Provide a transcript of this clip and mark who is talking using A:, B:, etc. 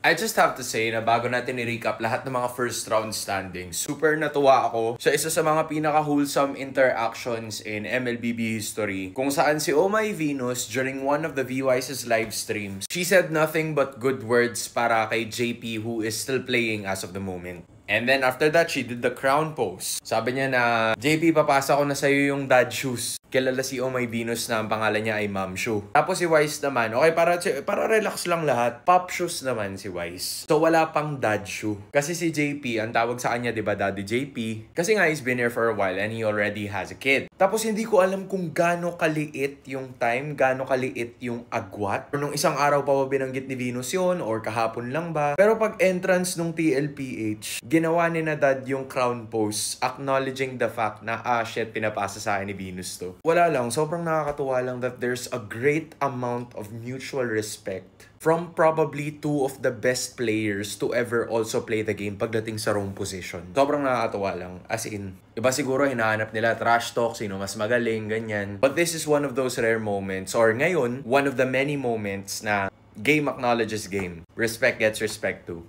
A: I just have to say na bago natin i-recap lahat ng mga first round standings, super natuwa ako sa isa sa mga pinaka-wholesome interactions in MLBB history kung saan si Oh My Venus during one of the VYS's live streams, she said nothing but good words para kay JP who is still playing as of the moment. And then after that, she did the crown pose. Sabi niya na, JP, papasa ko na sa'yo yung dad shoes. Kilala si Oh My Venus na ang pangalan niya ay Mom Shoe. Tapos si Wise naman, okay, para relax lang lahat. Pop shoes naman si Wise. So wala pang dad shoe. Kasi si JP, ang tawag sa kanya, diba, Daddy JP? Kasi nga, he's been here for a while and he already has a kid. Tapos hindi ko alam kung gaano kaliit yung time, gaano kaliit yung agwat. Or nung isang araw pa ba binanggit ni Venus yun, or kahapon lang ba? Pero pag entrance nung TLPH, ginawa ni na dad yung crown pose, acknowledging the fact na, shit, pinapasa sa akin ni Venus to. Wala lang, sobrang nakakatuwa lang that there's a great amount of mutual respect from probably two of the best players to ever also play the game pagdating sa wrong position. Sobrang nakakatuwa lang. As in, iba siguro hinahanap nila trash talk, sino mas magaling, ganyan. But this is one of those rare moments, or ngayon, one of the many moments na game acknowledges game. Respect gets respect too.